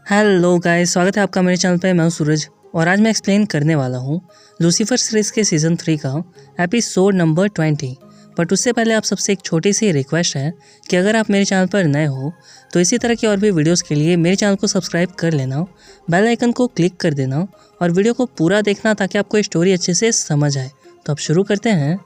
Hello guys, स्वागत है आपका मेरे चैनल पे। मैं हूं सूरज और आज मैं एक्सप्लेन करने वाला हूं लूसीफर सीरीज के सीज़न 3 का एपिसोड नंबर 20। बट उससे पहले आप सबसे एक छोटी सी रिक्वेस्ट है कि अगर आप मेरे चैनल पर नए हो तो इसी तरह की और भी वीडियोस के लिए मेरे चैनल को सब्सक्राइब कर लेना, बेल आइकन को क्लिक कर देना और वीडियो को पूरा देखना ताकि आपको स्टोरी अच्छे से समझ आए। तो अब शुरू करते हैं।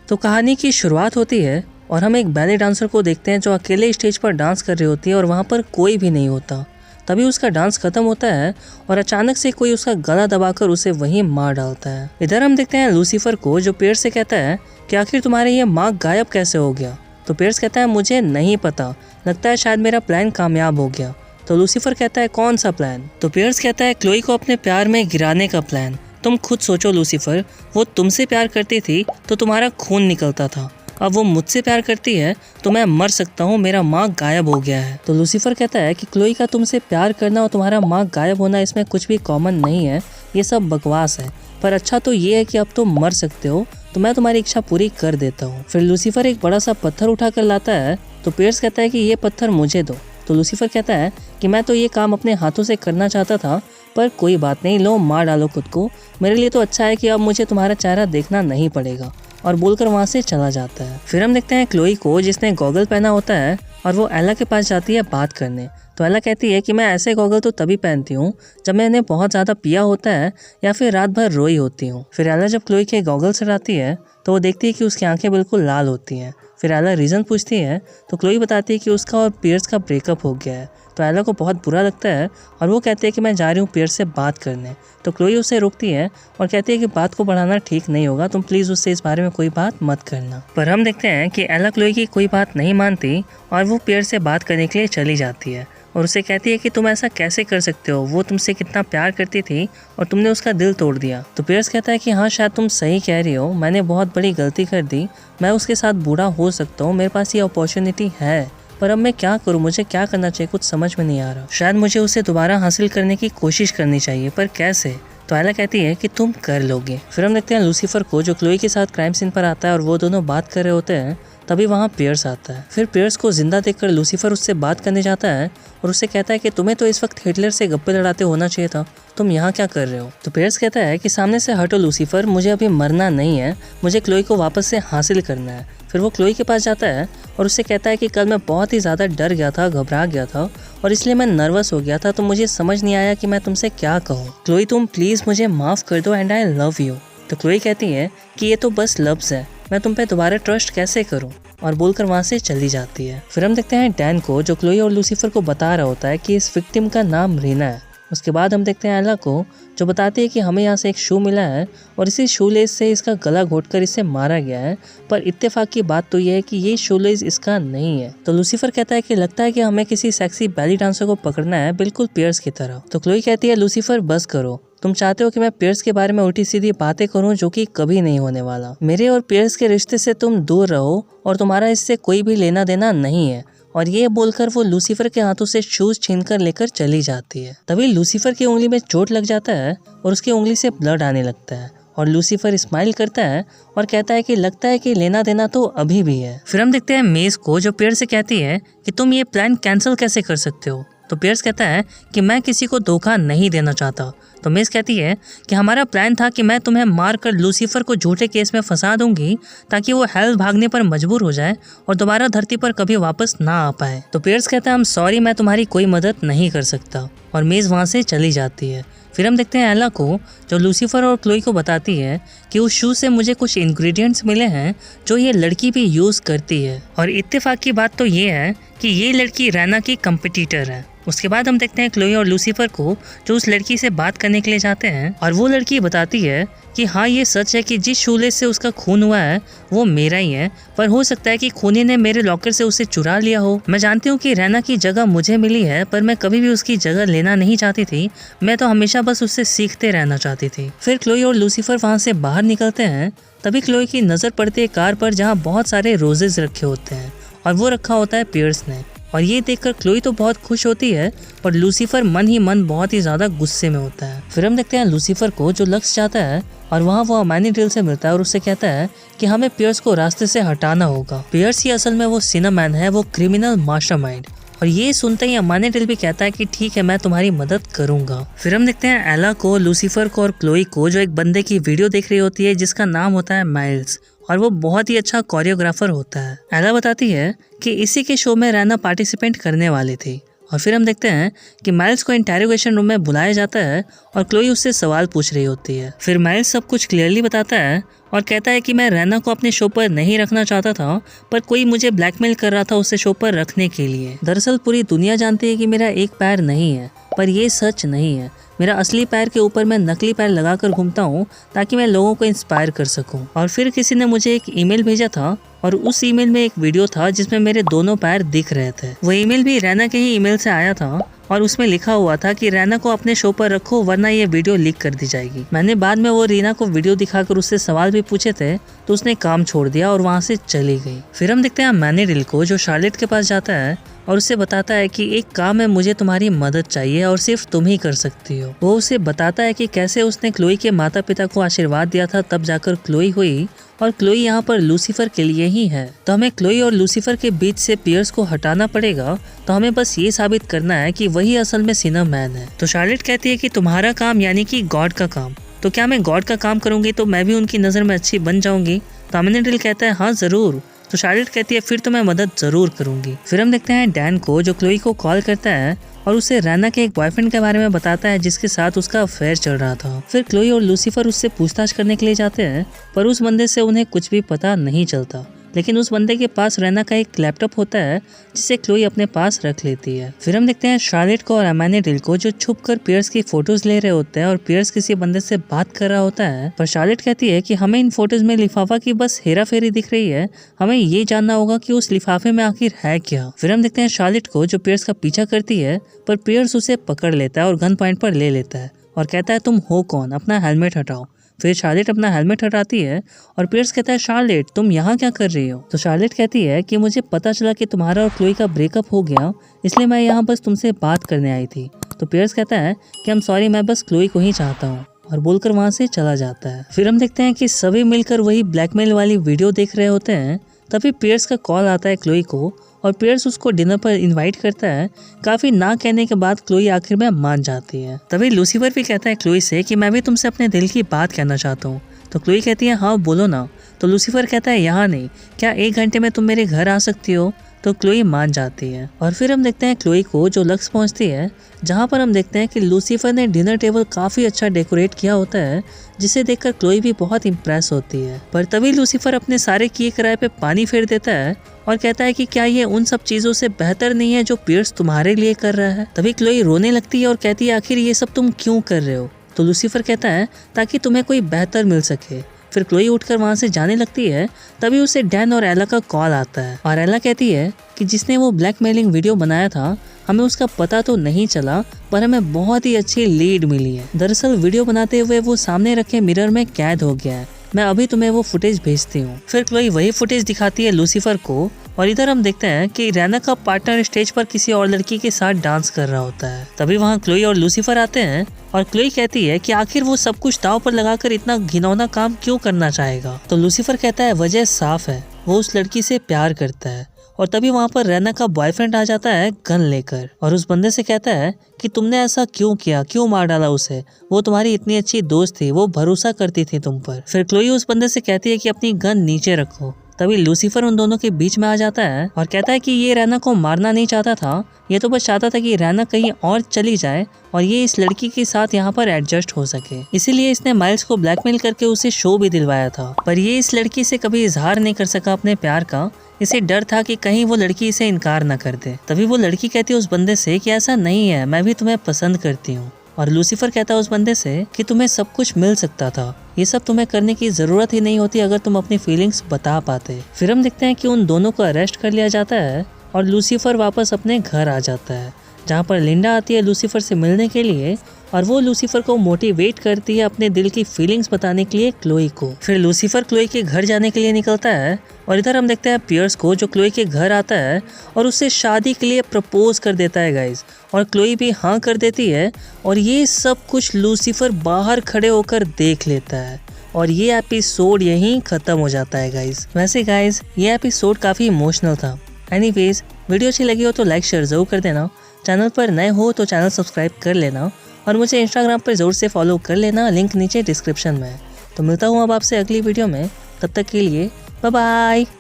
तो कहानी की शुरुआत होती है और हम एक बैले डांसर को देखते हैं जो अकेले स्टेज पर डांस कर रही होती है और वहाँ पर कोई भी नहीं होता। तभी उसका डांस खत्म होता है और अचानक से कोई उसका गला दबाकर उसे वहीं मार डालता है। इधर हम देखते हैं लूसीफर को जो पियर्स से कहता है कि आखिर तुम्हारे ये मार्क गायब कैसे हो गया। तो पियर्स कहता है मुझे नहीं पता, लगता है शायद मेरा प्लान कामयाब हो गया। तो लूसीफर कहता है कौन सा प्लान। तो पियर्स कहता है क्लोई को अपने प्यार में गिराने का प्लान। तुम खुद सोचो लूसीफर, वो तुमसे प्यार करती थी तो तुम्हारा खून निकलता था, अब वो मुझसे प्यार करती है तो मैं मर सकता हूँ, मेरा मार्क गायब हो गया है। तो लूसीफर कहता है कि क्लोई का तुमसे प्यार करना और तुम्हारा मार्क गायब होना इसमें कुछ भी कॉमन नहीं है, ये सब बकवास है। पर अच्छा तो ये है कि अब तुम मर सकते हो तो मैं तुम्हारी इच्छा पूरी कर देता हूँ। फिर लूसीफर एक बड़ा सा पत्थर उठा कर लाता है। तो पियर्स कहता है कि ये पत्थर मुझे दो। तो लूसीफर कहता है कि मैं तो ये काम अपने हाथों से करना चाहता था, पर कोई बात नहीं, लो मार डालो खुद को, मेरे लिए तो अच्छा है कि अब मुझे तुम्हारा चेहरा देखना नहीं पड़ेगा। और बोलकर वहाँ से चला जाता है। फिर हम देखते हैं क्लोई को जिसने गॉगल पहना होता है और वो एला के पास जाती है बात करने। तो एला कहती है कि मैं ऐसे गॉगल तो तभी पहनती हूँ जब मैंने बहुत ज़्यादा पिया होता है या फिर रात भर रोई होती हूँ। फिर एला जब क्लोई के गॉगल हटाती है तो वो देखती है कि उसकी आंखें बिल्कुल लाल होती हैं। फिर एला रीज़न पूछती है तो क्लोई बताती है कि उसका और पियर्स का ब्रेकअप हो गया है। तो एला को बहुत बुरा लगता है और वो कहती है कि मैं जा रही हूँ पियर्स से बात करने। तो क्लोई उसे रोकती है और कहती है कि बात को बढ़ाना ठीक नहीं होगा, तुम प्लीज़ उससे इस बारे में कोई बात मत करना। पर हम देखते हैं कि एला क्लोई की कोई बात नहीं मानती और वो पियर्स से बात करने के लिए चली जाती है और उसे कहती है कि तुम ऐसा कैसे कर सकते हो, वो तुमसे कितना प्यार करती थी और तुमने उसका दिल तोड़ दिया। तो पियर्स कहता है कि हाँ शायद तुम सही कह रही हो, मैंने बहुत बड़ी गलती कर दी, मैं उसके साथ बुरा हो सकता हूँ, मेरे पास ये अपॉर्चुनिटी है, पर अब मैं क्या करूँ, मुझे क्या करना चाहिए, कुछ समझ में नहीं आ रहा। शायद मुझे उसे दोबारा हासिल करने की कोशिश करनी चाहिए, पर कैसे। तो एला कहती है कि तुम कर लोगे। फिर हम देखते हैं लूसीफर को जो क्लोई के साथ क्राइम सीन पर आता है और वो दोनों बात कर रहे होते हैं। तभी वहाँ पियर्स आता है। फिर पियर्स को जिंदा देखकर लूसीफर उससे बात करने जाता है और उससे कहता है कि तुम्हें तो इस वक्त हिटलर से गप्पे लड़ाते होना चाहिए था, तुम यहाँ क्या कर रहे हो। तो पियर्स कहता है कि सामने से हटो लूसीफर, मुझे अभी मरना नहीं है, मुझे क्लोई को वापस से हासिल करना है। फिर वो क्लोई के पास जाता है और उससे कहता है कि कल मैं बहुत ही ज़्यादा डर गया था, घबरा गया था और इसलिए मैं नर्वस हो गया था, तो मुझे समझ नहीं आया कि मैं तुमसे क्या कहूँ। क्लोई तुम प्लीज़ मुझे माफ़ कर दो एंड आई लव यू। तो क्लोई कहती है कि ये तो बस लफ्ज़ है, मैं तुम पे दोबारा ट्रस्ट कैसे करूँ, और बोलकर वहाँ से चली जाती है। फिर हम देखते हैं डैन को जो क्लोई और लूसीफर को बता रहा होता है कि इस विक्टिम का नाम रीना है। उसके बाद हम देखते हैं एला को जो बताती है कि हमें यहाँ से एक शू मिला है और इसी शूलेस से इसका गला घोटकर इसे मारा गया है, पर इत्तेफाक की बात तो यह है कि ये शूलेस इसका नहीं है। तो लूसीफर कहता है कि लगता है कि हमें किसी सेक्सी बैली डांसर को पकड़ना है, बिल्कुल पियर्स की तरह। तो क्लोई कहती है लूसीफर बस करो, तुम चाहते हो कि मैं पियर्स के बारे में उल्टी सीधी बातें करूं जो कि कभी नहीं होने वाला। मेरे और पियर्स के रिश्ते से तुम दूर रहो और तुम्हारा इससे कोई भी लेना देना नहीं है। और ये बोलकर वो लूसीफर के हाथों से शूज छीनकर लेकर चली जाती है। तभी लूसीफर की उंगली में चोट लग जाता है और उसकी उंगली से ब्लड आने लगता है और लूसीफर स्माइल करता है और कहता है कि लगता है कि लेना देना तो अभी भी है। फिर हम देखते हैं मेज को जो पियर्स से कहती है कि तुम ये प्लान कैंसिल कैसे कर सकते हो। तो पियर्स कहता है कि मैं किसी को धोखा नहीं देना चाहता। तो मेज कहती है कि हमारा प्लान था कि मैं तुम्हें मारकर लूसीफर को झूठे केस में फंसा दूंगी ताकि वो हेल भागने पर मजबूर हो जाए और दोबारा धरती पर कभी वापस ना आ पाए। तो पियर्स कहता है I'm सॉरी, मैं तुम्हारी कोई मदद नहीं कर सकता, और मेज वहाँ से चली जाती है। फिर हम देखते हैं एला को जो लूसीफर और क्लोई को बताती है कि उस शू से मुझे कुछ इंग्रेडिएंट्स मिले हैं जो ये लड़की भी यूज़ करती है, और इत्तेफाक की बात तो ये है कि ये लड़की रैना की कंपटीटर है। उसके बाद हम देखते हैं क्लोई और लूसीफर को जो उस लड़की से बात करने के लिए जाते हैं और वो लड़की बताती है कि हाँ ये सच है कि जिस शूलेस से उसका खून हुआ है वो मेरा ही है, पर हो सकता है कि खूनी ने मेरे लॉकर से उसे चुरा लिया हो। मैं जानती हूँ कि रैना की जगह मुझे मिली है, पर मैं कभी भी उसकी जगह लेना नहीं चाहती थी, मैं तो हमेशा बस उससे सीखते रहना चाहती थी। फिर क्लोई और लूसीफर वहाँ से बाहर निकलते हैं। तभी क्लोई की नज़र पड़ती है कार पर जहाँ बहुत सारे रोजेज रखे होते हैं और वो रखा होता है पियर्स ने। और ये देखकर क्लोई तो बहुत खुश होती है और लूसीफर मन ही मन बहुत ही ज्यादा गुस्से में होता है। फिर हम देखते हैं लूसीफर को जो लक्स जाता है और वहाँ वो अमानीडेल से मिलता है और उससे कहता है कि हमें पियर्स को रास्ते से हटाना होगा। पियर्स ही असल में वो सिनेमैन है, वो क्रिमिनल मास्टरमाइंड। और ये सुनते ही अमानीडेल भी कहता है कि ठीक है, मैं तुम्हारी मदद करूंगा। फिर हम देखते हैं एला को, लूसीफर को और क्लोई को जो एक बंदे की वीडियो देख रही होती है जिसका नाम होता है माइल्स, और वो बहुत ही अच्छा कोरियोग्राफर होता है। एला बताती है कि इसी के शो में रैना पार्टिसिपेंट करने वाली थी। और फिर हम देखते हैं कि माइल्स को इंटेरोगेशन रूम में बुलाया जाता है और क्लोई उससे सवाल पूछ रही होती है। फिर माइल्स सब कुछ क्लियरली बताता है और कहता है कि मैं रैना को अपने शो पर नहीं रखना चाहता था, पर कोई मुझे ब्लैकमेल कर रहा था उसे शो पर रखने के लिए। दरअसल पूरी दुनिया जानती है कि मेरा एक पैर नहीं है, पर ये सच नहीं है। मेरा असली पैर के ऊपर मैं नकली पैर लगाकर घूमता हूँ ताकि मैं लोगों को इंस्पायर कर सकूं। और फिर किसी ने मुझे एक ईमेल भेजा था और उस ईमेल में एक वीडियो था जिसमें मेरे दोनों पैर दिख रहे थे। वो ईमेल भी रैना के ही ईमेल से आया था और उसमें लिखा हुआ था कि रैना को अपने शो पर रखो वरना ये वीडियो लीक कर दी जाएगी। मैंने बाद में वो रीना को वीडियो दिखाकर उससे सवाल भी पूछे थे तो उसने काम छोड़ दिया और वहाँ से चली गई। फिर हम देखते हैं अमानीडेल को जो शार्लेट के पास जाता है और उससे बताता है कि एक काम है, मुझे तुम्हारी मदद चाहिए और सिर्फ तुम ही कर सकती हो। वो उसे बताता है कि कैसे उसने क्लोई के माता पिता को आशीर्वाद दिया था, तब जाकर क्लोई हुई और क्लोई यहाँ पर लूसीफर के लिए ही है। तो हमें क्लोई और लूसीफर के बीच से पियर्स को हटाना पड़ेगा। तो हमें बस ये साबित करना है कि वही असल में सिनेमैन है। तो शार्लेट कहती है कि तुम्हारा काम यानी कि गॉड का काम, तो क्या मैं गॉड का काम करूंगी तो मैं भी उनकी नज़र में अच्छी बन जाऊंगी? तो अमानीडेल कहता है हाँ ज़रूर। तो शार्लेट कहती है फिर तो मैं मदद जरूर करूंगी। फिर हम देखते हैं डैन को जो क्लोई को कॉल करता है और उसे रैना के एक बॉयफ्रेंड के बारे में बताता है जिसके साथ उसका अफेयर चल रहा था। फिर क्लोई और लूसीफर उससे पूछताछ करने के लिए जाते हैं, पर उस बंदे से उन्हें कुछ भी पता नहीं चलता। लेकिन उस बंदे के पास रैना का एक लैपटॉप होता है जिसे क्लोई अपने पास रख लेती है। फिर हम देखते हैं शार्लेट को और अमानीडेल को जो छुप कर पियर्स की फोटोज ले रहे होते हैं और पियर्स किसी बंदे से बात कर रहा होता है। पर शार्लेट कहती है कि हमें इन फोटोज में लिफाफा की बस हेरा फेरी दिख रही है, हमें ये जानना होगा कि उस लिफाफे में आखिर है क्या। फिर हम देखते हैं शार्लेट को जो पियर्स का पीछा करती है, पर पियर्स उसे पकड़ लेता है और गन पॉइंट पर ले लेता है और कहता है तुम हो कौन, अपना हेलमेट हटाओ। फिर शार्लेट अपना हेलमेट हटाती है और पियर्स कहता है शार्लेट तुम यहाँ क्या कर रही हो? तो शार्लेट कहती है कि मुझे पता चला कि तुम्हारा और क्लोई का ब्रेकअप हो गया, इसलिए मैं यहाँ बस तुमसे बात करने आई थी। तो पियर्स कहता है कि I'm सॉरी, मैं बस क्लोई को ही चाहता हूँ, और बोलकर वहाँ से चला जाता है। फिर हम देखते हैं कि सभी मिलकर वही ब्लैकमेल वाली वीडियो देख रहे होते हैं। तभी पियर्स का कॉल आता है क्लोई को और पियर्स उसको डिनर पर इनवाइट करता है। काफी ना कहने के बाद क्लोई आखिर में मान जाती है। तभी लूसीफर भी कहता है क्लोई से कि मैं भी तुमसे अपने दिल की बात कहना चाहता हूँ। तो क्लोई कहती है हाँ बोलो ना। तो लूसीफर कहता है यहाँ नहीं, क्या 1 घंटे में तुम मेरे घर आ सकती हो? तो क्लोई मान जाती है। और फिर हम देखते हैं क्लोई को जो लक्स पहुंचती है, जहां पर हम देखते हैं कि लूसीफर ने डिनर टेबल काफी अच्छा डेकोरेट किया होता है, जिसे देखकर क्लोई भी बहुत इम्प्रेस होती है। पर तभी लूसीफर अपने सारे किए किराए पे पानी फेर देता है और कहता है कि क्या ये उन सब चीजों से बेहतर नहीं है जो पियर्स तुम्हारे लिए कर रहा है? तभी क्लोई रोने लगती है और कहती है आखिर ये सब तुम क्यों कर रहे हो? तो लूसीफर कहता है ताकि तुम्हें कोई बेहतर मिल सके। फिर क्लोई उठकर वहाँ से जाने लगती है। तभी उसे डैन और एला का कॉल आता है और एला कहती है कि जिसने वो ब्लैकमेलिंग वीडियो बनाया था, हमें उसका पता तो नहीं चला, पर हमें बहुत ही अच्छी लीड मिली है। दरअसल वीडियो बनाते हुए वो सामने रखे मिरर में कैद हो गया है। मैं अभी तुम्हें वो फुटेज भेजती हूँ। फिर क्लोई वही फुटेज दिखाती है लूसीफर को और इधर हम देखते हैं कि रैना का पार्टनर स्टेज पर किसी और लड़की के साथ डांस कर रहा होता है। तभी वहाँ क्लोई और लूसीफर आते हैं और क्लोई कहती है कि आखिर वो सब कुछ दांव पर लगाकर इतना घिनौना काम क्यों करना चाहेगा? तो लूसीफर कहता है वजह साफ है, वो उस लड़की से प्यार करता है। और तभी वहाँ पर रैना का बॉयफ्रेंड आ जाता है गन लेकर और उस बंदे से कहता है कि तुमने ऐसा क्यों किया, क्यों मार डाला उसे? वो तुम्हारी इतनी अच्छी दोस्त थी, वो भरोसा करती थी तुम पर। फिर क्लोई उस बंदे से कहती है कि अपनी गन नीचे रखो। तभी लूसीफर उन दोनों के बीच में आ जाता है और कहता है कि ये रैना को मारना नहीं चाहता था, ये तो बस चाहता था कि रैना कहीं और चली जाए और ये इस लड़की के साथ यहाँ पर एडजस्ट हो सके। इसीलिए इसने माइल्स को ब्लैकमेल करके उसे शो भी दिलवाया था, पर ये इस लड़की से कभी इजहार नहीं कर सका अपने प्यार का। इसे डर था कि कहीं वो लड़की इसे इनकार न कर दे। तभी वो लड़की कहती है उस बंदे से कि ऐसा नहीं है, मैं भी तुम्हें पसंद करती हूँ। और लूसीफर कहता है उस बंदे से कि तुम्हें सब कुछ मिल सकता था, ये सब तुम्हें करने की जरूरत ही नहीं होती अगर तुम अपनी फीलिंग्स बता पाते। फिर हम देखते हैं कि उन दोनों को अरेस्ट कर लिया जाता है और लूसीफर वापस अपने घर आ जाता है। जहाँ पर लिंडा आती है लूसीफर से मिलने के लिए और वो लूसीफर को मोटिवेट करती है अपने दिल की फीलिंग्स बताने के लिए क्लोई को। फिर लूसीफर क्लोई के घर जाने के लिए निकलता है और इधर हम देखते हैं पियर्स को जो क्लोई के घर आता है और उससे शादी के लिए प्रपोज कर देता है गाइज, और क्लोई भी हाँ कर देती है और ये सब कुछ लूसीफर बाहर खड़े होकर देख लेता है और ये एपिसोड यहीं ख़त्म हो जाता है गाइज। वैसे गाइज ये एपिसोड काफ़ी इमोशनल था। एनीवेज वीडियो अच्छी लगी हो तो लाइक शेयर ज़रूर कर देना, चैनल पर नए हो तो चैनल सब्सक्राइब कर लेना और मुझे इंस्टाग्राम पर ज़रूर से फॉलो कर लेना, लिंक नीचे डिस्क्रिप्शन में है। तो मिलता हूँ अब आपसे अगली वीडियो में, तब तक के लिए बाय बाय।